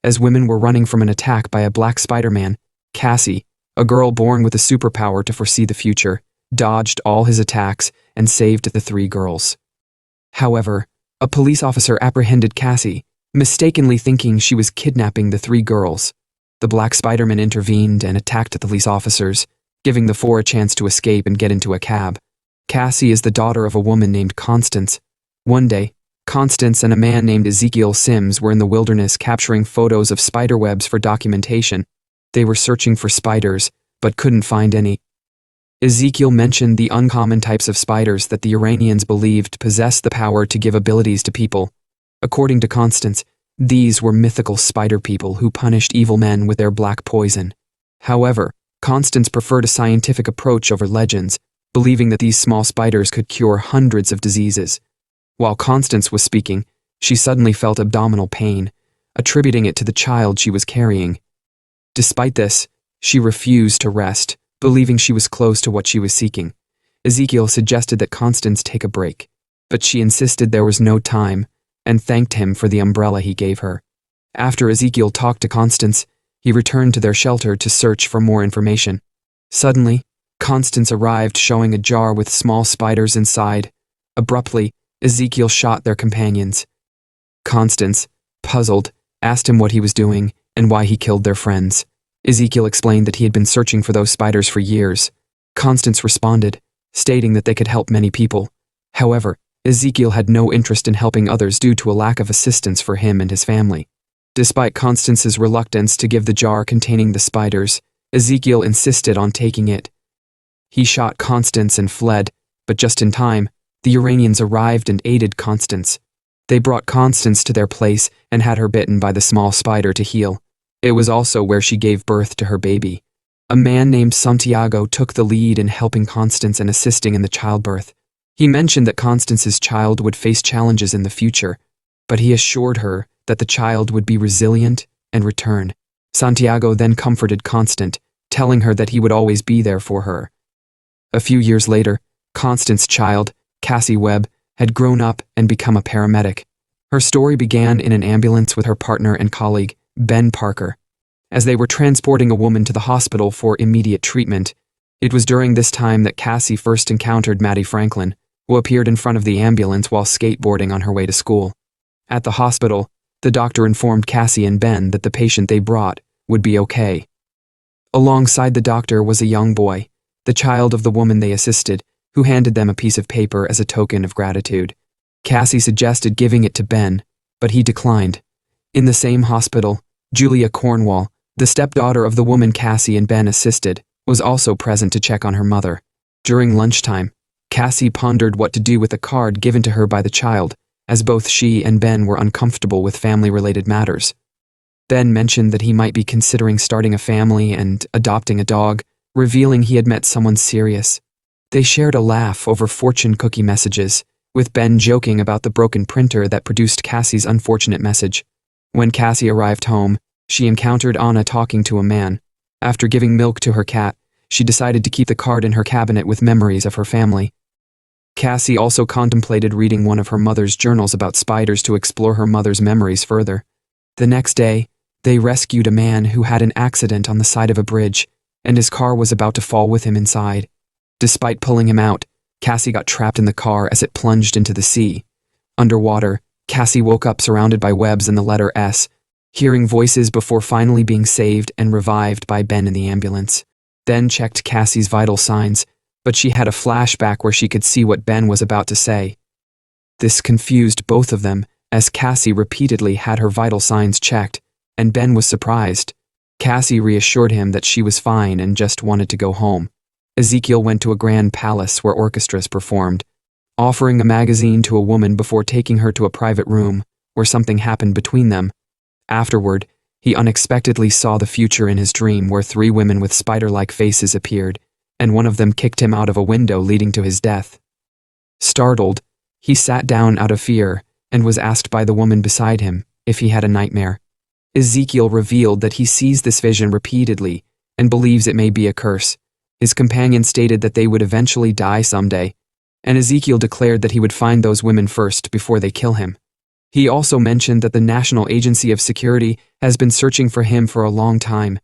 As women were running from an attack by a black Spider-Man, Cassie, a girl born with a superpower to foresee the future, dodged all his attacks and saved the three girls. However, a police officer apprehended Cassie, mistakenly thinking she was kidnapping the three girls. The black Spider-Man intervened and attacked the police officers, giving the four a chance to escape and get into a cab. Cassie is the daughter of a woman named Constance. One day, Constance and a man named Ezekiel Sims were in the wilderness capturing photos of spiderwebs for documentation. They were searching for spiders, but couldn't find any. Ezekiel mentioned the uncommon types of spiders that the Iranians believed possessed the power to give abilities to people. According to Constance, these were mythical spider people who punished evil men with their black poison. However, Constance preferred a scientific approach over legends, believing that these small spiders could cure hundreds of diseases. While Constance was speaking, she suddenly felt abdominal pain, attributing it to the child she was carrying. Despite this, she refused to rest, believing she was close to what she was seeking. Ezekiel suggested that Constance take a break, but she insisted there was no time and thanked him for the umbrella he gave her. After Ezekiel talked to Constance, he returned to their shelter to search for more information. Suddenly, Constance arrived showing a jar with small spiders inside. Abruptly, Ezekiel shot their companions. Constance, puzzled, asked him what he was doing and why he killed their friends. Ezekiel explained that he had been searching for those spiders for years. Constance responded, stating that they could help many people. However, Ezekiel had no interest in helping others due to a lack of assistance for him and his family. Despite Constance's reluctance to give the jar containing the spiders, Ezekiel insisted on taking it. He shot Constance and fled, but just in time, the Iranians arrived and aided Constance. They brought Constance to their place and had her bitten by the small spider to heal. It was also where she gave birth to her baby. A man named Santiago took the lead in helping Constance and assisting in the childbirth. He mentioned that Constance's child would face challenges in the future, but he assured her that the child would be resilient and return. Santiago then comforted Constance, telling her that he would always be there for her. A few years later, Constance's child, Cassie Webb, had grown up and become a paramedic. Her story began in an ambulance with her partner and colleague, Ben Parker. As they were transporting a woman to the hospital for immediate treatment, it was during this time that Cassie first encountered Maddie Franklin, who appeared in front of the ambulance while skateboarding on her way to school. At the hospital, the doctor informed Cassie and Ben that the patient they brought would be okay. Alongside the doctor was a young boy, the child of the woman they assisted, who handed them a piece of paper as a token of gratitude. Cassie suggested giving it to Ben, but he declined. In the same hospital, Julia Cornwall, the stepdaughter of the woman Cassie and Ben assisted, was also present to check on her mother. During lunchtime, Cassie pondered what to do with the card given to her by the child, as both she and Ben were uncomfortable with family-related matters. Ben mentioned that he might be considering starting a family and adopting a dog, revealing he had met someone serious. They shared a laugh over fortune cookie messages, with Ben joking about the broken printer that produced Cassie's unfortunate message. When Cassie arrived home, she encountered Anna talking to a man. After giving milk to her cat, she decided to keep the card in her cabinet with memories of her family. Cassie also contemplated reading one of her mother's journals about spiders to explore her mother's memories further. The next day, they rescued a man who had an accident on the side of a bridge, and his car was about to fall with him inside. Despite pulling him out, Cassie got trapped in the car as it plunged into the sea. Underwater, Cassie woke up surrounded by webs and the letter S, hearing voices before finally being saved and revived by Ben in the ambulance. Ben checked Cassie's vital signs, but she had a flashback where she could see what Ben was about to say. This confused both of them, as Cassie repeatedly had her vital signs checked, and Ben was surprised. Cassie reassured him that she was fine and just wanted to go home. Ezekiel went to a grand palace where orchestras performed, offering a magazine to a woman before taking her to a private room, where something happened between them. Afterward, he unexpectedly saw the future in his dream where three women with spider-like faces appeared, and one of them kicked him out of a window leading to his death. Startled, he sat down out of fear and was asked by the woman beside him if he had a nightmare. Ezekiel revealed that he sees this vision repeatedly and believes it may be a curse. His companion stated that they would eventually die someday, and Ezekiel declared that he would find those women first before they kill him. He also mentioned that the National Agency of Security has been searching for him for a long time,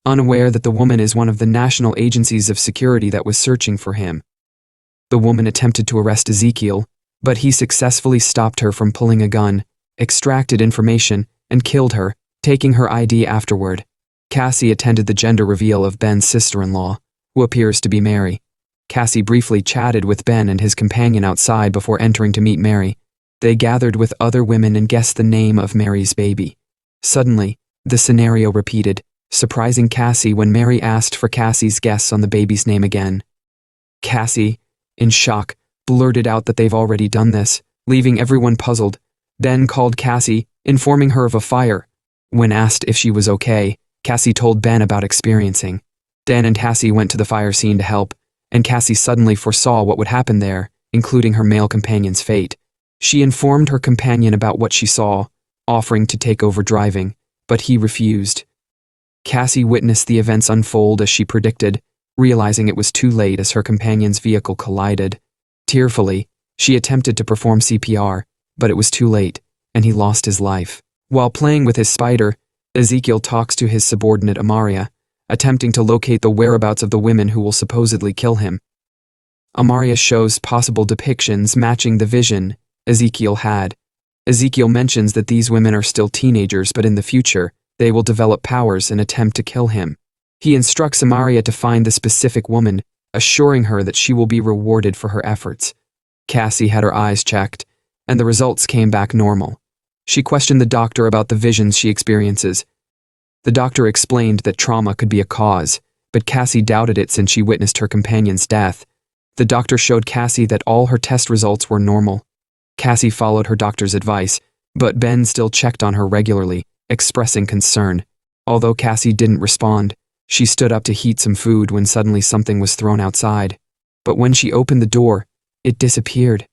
unaware that the woman is one of the national agencies of security that was searching for him. The woman attempted to arrest Ezekiel, but he successfully stopped her from pulling a gun, extracted information, and killed her, taking her ID afterward. Cassie attended the gender reveal of Ben's sister-in-law, who appears to be Mary. Cassie briefly chatted with Ben and his companion outside before entering to meet Mary. They gathered with other women and guessed the name of Mary's baby. Suddenly, the scenario repeated, surprising Cassie when Mary asked for Cassie's guess on the baby's name again. Cassie, in shock, blurted out that they've already done this, leaving everyone puzzled. Ben called Cassie, informing her of a fire. When asked if she was okay, Cassie told Ben about experiencing. Dan and Cassie went to the fire scene to help, and Cassie suddenly foresaw what would happen there, including her male companion's fate. She informed her companion about what she saw, offering to take over driving, but he refused. Cassie witnessed the events unfold as she predicted, realizing it was too late as her companion's vehicle collided. Tearfully, she attempted to perform CPR, but it was too late, and he lost his life. While playing with his spider, Ezekiel talks to his subordinate Amaria, attempting to locate the whereabouts of the women who will supposedly kill him. Amaria shows possible depictions matching the vision Ezekiel had. Ezekiel mentions that these women are still teenagers, but in the future, they will develop powers and attempt to kill him. He instructs Amaria to find the specific woman, assuring her that she will be rewarded for her efforts. Cassie had her eyes checked, and the results came back normal. She questioned the doctor about the visions she experiences. The doctor explained that trauma could be a cause, but Cassie doubted it since she witnessed her companion's death. The doctor showed Cassie that all her test results were normal. Cassie followed her doctor's advice, but Ben still checked on her regularly, expressing concern. Although Cassie didn't respond, she stood up to heat some food when suddenly something was thrown outside. But when she opened the door, it disappeared.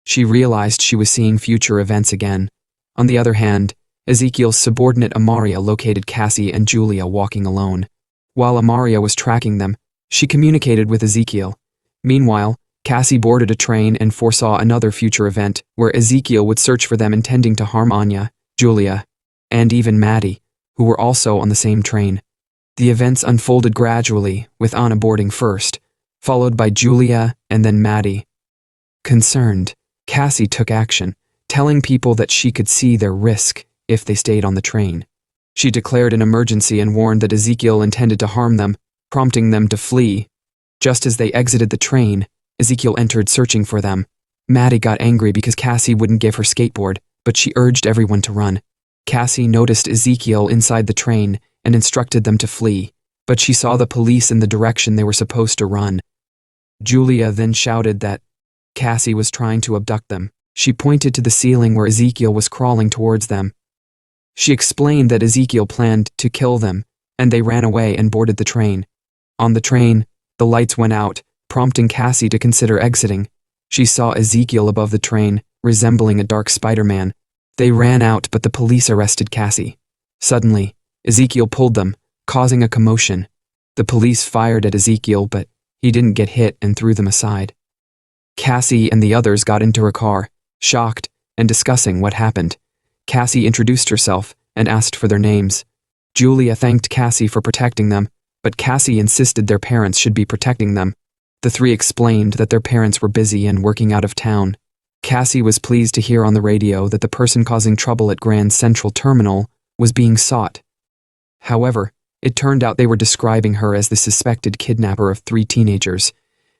She realized she was seeing future events again. On the other hand, Ezekiel's subordinate Amaria located Cassie and Julia walking alone. While Amaria was tracking them, she communicated with Ezekiel. Meanwhile, Cassie boarded a train and foresaw another future event where Ezekiel would search for them, intending to harm Anya, Julia, and even Maddie, who were also on the same train. The events unfolded gradually, with Anna boarding first, followed by Julia and then Maddie. Concerned, Cassie took action, telling people that she could see their risk if they stayed on the train. She declared an emergency and warned that Ezekiel intended to harm them, prompting them to flee. Just as they exited the train, Ezekiel entered searching for them. Maddie got angry because Cassie wouldn't give her skateboard, but she urged everyone to run. Cassie noticed Ezekiel inside the train and instructed them to flee, but she saw the police in the direction they were supposed to run. Julia then shouted that Cassie was trying to abduct them. She pointed to the ceiling where Ezekiel was crawling towards them. She explained that Ezekiel planned to kill them, and they ran away and boarded the train. On the train, the lights went out, prompting Cassie to consider exiting. She saw Ezekiel above the train, resembling a dark Spider-Man. They ran out, but the police arrested Cassie. Suddenly, Ezekiel pulled them, causing a commotion. The police fired at Ezekiel, but he didn't get hit and threw them aside. Cassie and the others got into her car, shocked and discussing what happened. Cassie introduced herself and asked for their names. Julia thanked Cassie for protecting them, but Cassie insisted their parents should be protecting them. The three explained that their parents were busy and working out of town. Cassie was pleased to hear on the radio that the person causing trouble at Grand Central Terminal was being sought. However, it turned out they were describing her as the suspected kidnapper of 3 teenagers.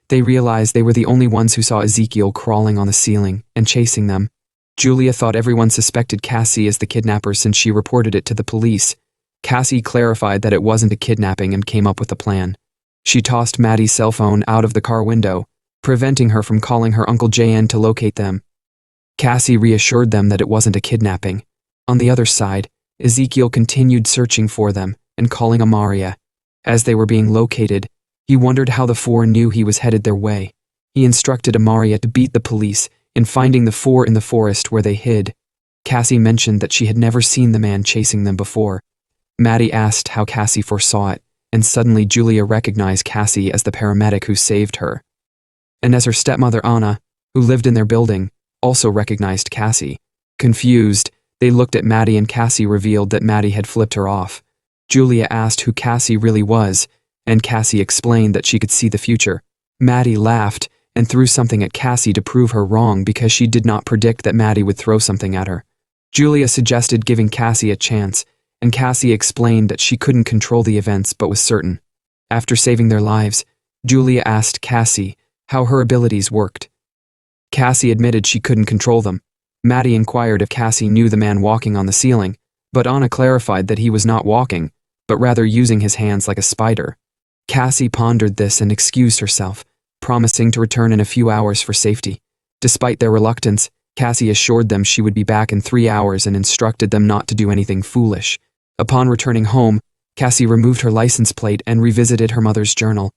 They realized they were the only ones who saw Ezekiel crawling on the ceiling and chasing them. Julia thought everyone suspected Cassie as the kidnapper since she reported it to the police. Cassie clarified that it wasn't a kidnapping and came up with a plan. She tossed Maddie's cell phone out of the car window, preventing her from calling her Uncle JN to locate them. Cassie reassured them that it wasn't a kidnapping. On the other side, Ezekiel continued searching for them and calling Amaria. As they were being located, he wondered how the 4 knew he was headed their way. He instructed Amaria to beat the police in finding the 4 in the forest where they hid. Cassie mentioned that she had never seen the man chasing them before. Maddie asked how Cassie foresaw it, and suddenly Julia recognized Cassie as the paramedic who saved her. And as her stepmother Anna, who lived in their building, also recognized Cassie. Confused, they looked at Maddie and Cassie revealed that Maddie had flipped her off. Julia asked who Cassie really was, and Cassie explained that she could see the future. Maddie laughed and threw something at Cassie to prove her wrong because she did not predict that Maddie would throw something at her. Julia suggested giving Cassie a chance, and Cassie explained that she couldn't control the events but was certain. After saving their lives, Julia asked Cassie how her abilities worked. Cassie admitted she couldn't control them. Maddie inquired if Cassie knew the man walking on the ceiling, but Anna clarified that he was not walking, but rather using his hands like a spider. Cassie pondered this and excused herself, promising to return in a few hours for safety. Despite their reluctance, Cassie assured them she would be back in 3 hours and instructed them not to do anything foolish. Upon returning home, Cassie removed her license plate and revisited her mother's journal.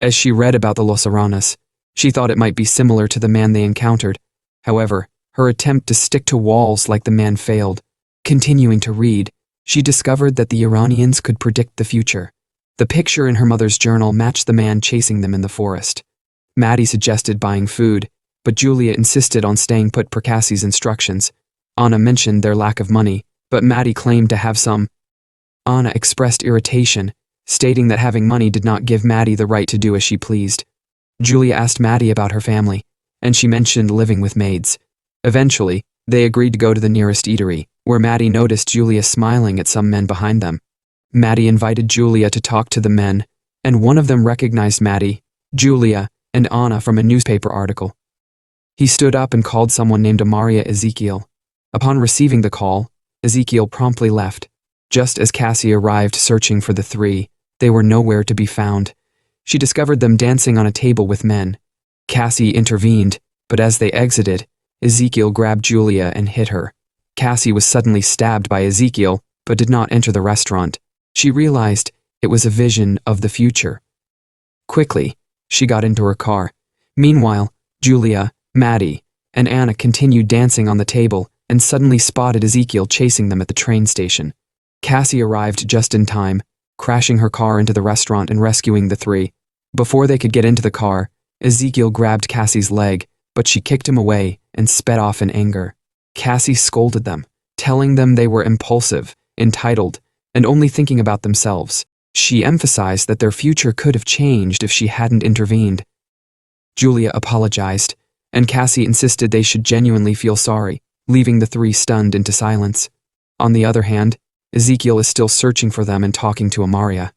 As she read about the Los Aranas, she thought it might be similar to the man they encountered. However, her attempt to stick to walls like the man failed. Continuing to read, she discovered that the Iranians could predict the future. The picture in her mother's journal matched the man chasing them in the forest. Maddie suggested buying food, but Julia insisted on staying put per Cassie's instructions. Anna mentioned their lack of money, but Maddie claimed to have some. Anna expressed irritation, stating that having money did not give Maddie the right to do as she pleased. Julia asked Maddie about her family, and she mentioned living with maids. Eventually, they agreed to go to the nearest eatery, where Maddie noticed Julia smiling at some men behind them. Maddie invited Julia to talk to the men, and one of them recognized Maddie, Julia, and Anna from a newspaper article. He stood up and called someone named Amaria Ezekiel. Upon receiving the call, Ezekiel promptly left. Just as Cassie arrived searching for the three, they were nowhere to be found. She discovered them dancing on a table with men. Cassie intervened, but as they exited, Ezekiel grabbed Julia and hit her. Cassie was suddenly stabbed by Ezekiel, but did not enter the restaurant. She realized it was a vision of the future. Quickly, she got into her car. Meanwhile, Julia, Maddie, and Anna continued dancing on the table and suddenly spotted Ezekiel chasing them at the train station. Cassie arrived just in time, crashing her car into the restaurant and rescuing the three. Before they could get into the car, Ezekiel grabbed Cassie's leg, but she kicked him away and sped off in anger. Cassie scolded them, telling them they were impulsive, entitled, and only thinking about themselves. She emphasized that their future could have changed if she hadn't intervened. Julia apologized, and Cassie insisted they should genuinely feel sorry, leaving the three stunned into silence. On the other hand, Ezekiel is still searching for them and talking to Amaria.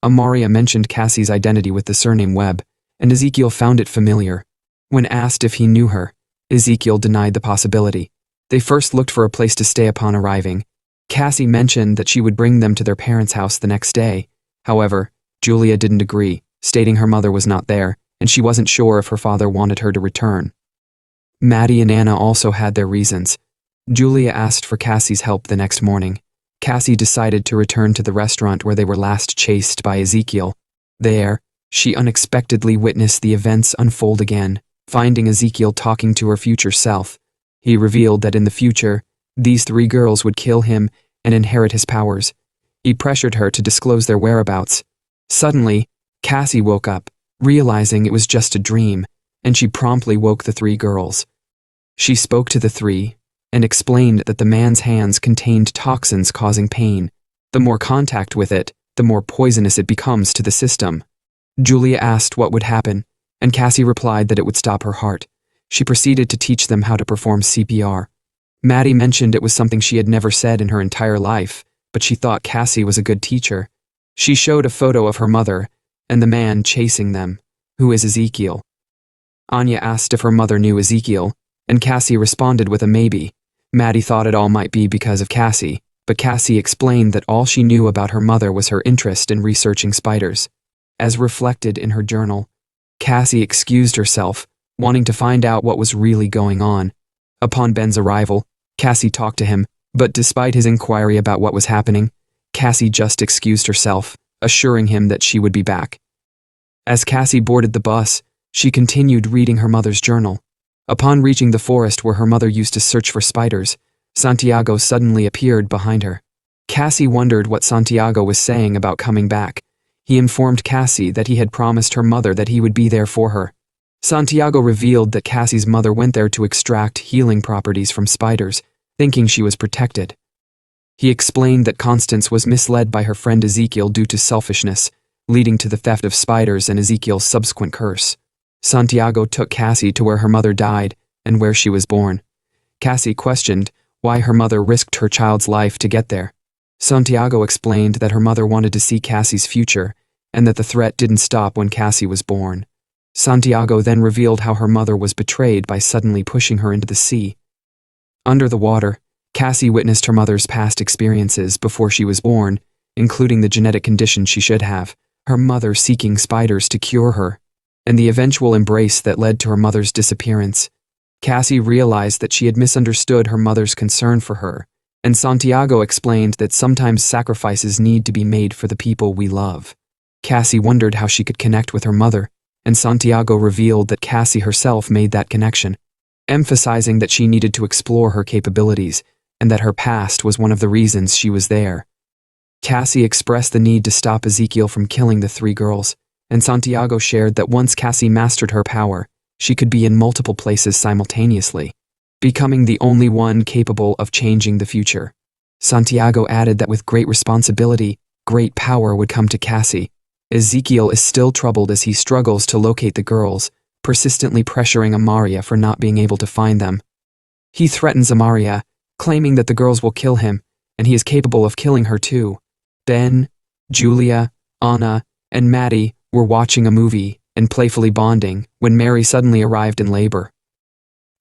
Amaria mentioned Cassie's identity with the surname Webb, and Ezekiel found it familiar. When asked if he knew her, Ezekiel denied the possibility. They first looked for a place to stay upon arriving. Cassie mentioned that she would bring them to their parents' house the next day. However, Julia didn't agree, stating her mother was not there, and she wasn't sure if her father wanted her to return. Maddie and Anna also had their reasons. Julia asked for Cassie's help the next morning. Cassie decided to return to the restaurant where they were last chased by Ezekiel. There, she unexpectedly witnessed the events unfold again, finding Ezekiel talking to her future self. He revealed that in the future, these three girls would kill him and inherit his powers. He pressured her to disclose their whereabouts. Suddenly, Cassie woke up, realizing it was just a dream, and she promptly woke the three girls. She spoke to the three and explained that the man's hands contained toxins causing pain. The more contact with it, the more poisonous it becomes to the system. Julia asked what would happen, and Cassie replied that it would stop her heart. She proceeded to teach them how to perform CPR. Maddie mentioned it was something she had never said in her entire life, but she thought Cassie was a good teacher. She showed a photo of her mother and the man chasing them, who is Ezekiel. Anya asked if her mother knew Ezekiel, and Cassie responded with a maybe. Maddie thought it all might be because of Cassie, but Cassie explained that all she knew about her mother was her interest in researching spiders. As reflected in her journal, Cassie excused herself, wanting to find out what was really going on. Upon Ben's arrival, Cassie talked to him, but despite his inquiry about what was happening, Cassie just excused herself, assuring him that she would be back. As Cassie boarded the bus, she continued reading her mother's journal. Upon reaching the forest where her mother used to search for spiders, Santiago suddenly appeared behind her. Cassie wondered what Santiago was saying about coming back. He informed Cassie that he had promised her mother that he would be there for her. Santiago revealed that Cassie's mother went there to extract healing properties from spiders, thinking she was protected. He explained that Constance was misled by her friend Ezekiel due to selfishness, leading to the theft of spiders and Ezekiel's subsequent curse. Santiago took Cassie to where her mother died and where she was born. Cassie questioned why her mother risked her child's life to get there. Santiago explained that her mother wanted to see Cassie's future and that the threat didn't stop when Cassie was born. Santiago then revealed how her mother was betrayed by suddenly pushing her into the sea. Under the water, Cassie witnessed her mother's past experiences before she was born, including the genetic condition she should have, her mother seeking spiders to cure her, and the eventual embrace that led to her mother's disappearance. Cassie realized that she had misunderstood her mother's concern for her, and Santiago explained that sometimes sacrifices need to be made for the people we love. Cassie wondered how she could connect with her mother, and Santiago revealed that Cassie herself made that connection, emphasizing that she needed to explore her capabilities and that her past was one of the reasons she was there. Cassie expressed the need to stop Ezekiel from killing the three girls, and Santiago shared that once Cassie mastered her power, she could be in multiple places simultaneously, becoming the only one capable of changing the future. Santiago added that with great responsibility, great power would come to Cassie. Ezekiel is still troubled as he struggles to locate the girls, persistently pressuring Amaria for not being able to find them. He threatens Amaria, claiming that the girls will kill him, and he is capable of killing her too. Ben, Julia, Anna, and Maddie were watching a movie and playfully bonding when Mary suddenly arrived in labor.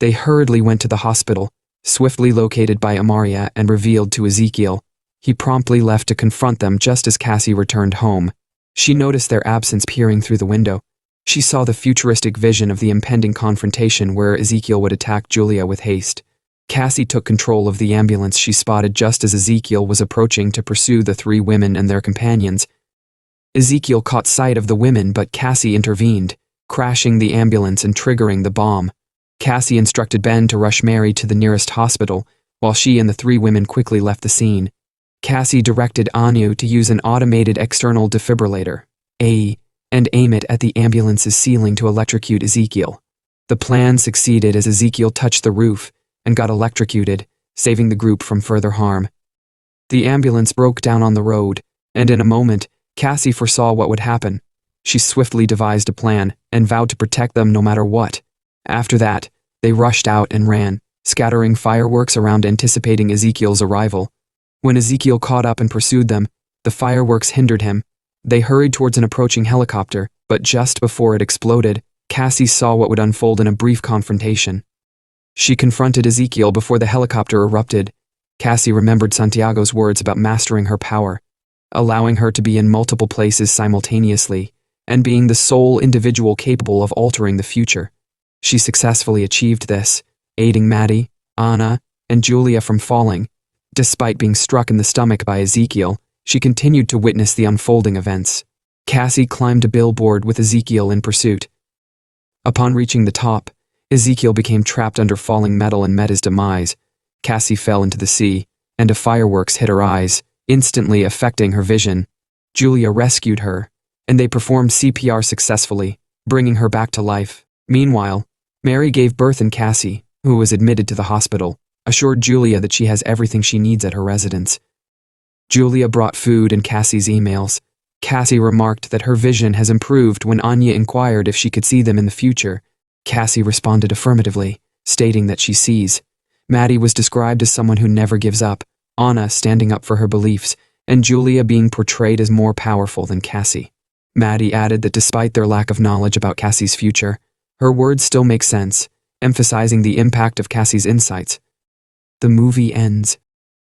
They hurriedly went to the hospital, swiftly located by Amaria and revealed to Ezekiel. He promptly left to confront them just as Cassie returned home. She noticed their absence peering through the window. She saw the futuristic vision of the impending confrontation where Ezekiel would attack Julia with haste. Cassie took control of the ambulance she spotted just as Ezekiel was approaching to pursue the three women and their companions. Ezekiel caught sight of the women, but Cassie intervened, crashing the ambulance and triggering the bomb. Cassie instructed Ben to rush Mary to the nearest hospital, while she and the three women quickly left the scene. Cassie directed Anu to use an automated external defibrillator, and aim it at the ambulance's ceiling to electrocute Ezekiel. The plan succeeded as Ezekiel touched the roof and got electrocuted, saving the group from further harm. The ambulance broke down on the road, and in a moment, Cassie foresaw what would happen. She swiftly devised a plan and vowed to protect them no matter what. After that, they rushed out and ran, scattering fireworks around anticipating Ezekiel's arrival. When Ezekiel caught up and pursued them, the fireworks hindered him. They hurried towards an approaching helicopter, but just before it exploded, Cassie saw what would unfold in a brief confrontation. She confronted Ezekiel before the helicopter erupted. Cassie remembered Santiago's words about mastering her power, allowing her to be in multiple places simultaneously, and being the sole individual capable of altering the future. She successfully achieved this, aiding Maddie, Anna, and Julia from falling. Despite being struck in the stomach by Ezekiel, she continued to witness the unfolding events. Cassie climbed a billboard with Ezekiel in pursuit. Upon reaching the top, Ezekiel became trapped under falling metal and met his demise. Cassie fell into the sea, and a fireworks hit her eyes, instantly affecting her vision. Julia rescued her, and they performed CPR successfully, bringing her back to life. Meanwhile, Mary gave birth, and Cassie, who was admitted to the hospital, assured Julia that she has everything she needs at her residence. Julia brought food and Cassie's emails. Cassie remarked that her vision has improved when Anya inquired if she could see them in the future. Cassie responded affirmatively, stating that she sees. Maddie was described as someone who never gives up, Anna standing up for her beliefs, and Julia being portrayed as more powerful than Cassie. Maddie added that despite their lack of knowledge about Cassie's future, her words still make sense, emphasizing the impact of Cassie's insights. The movie ends,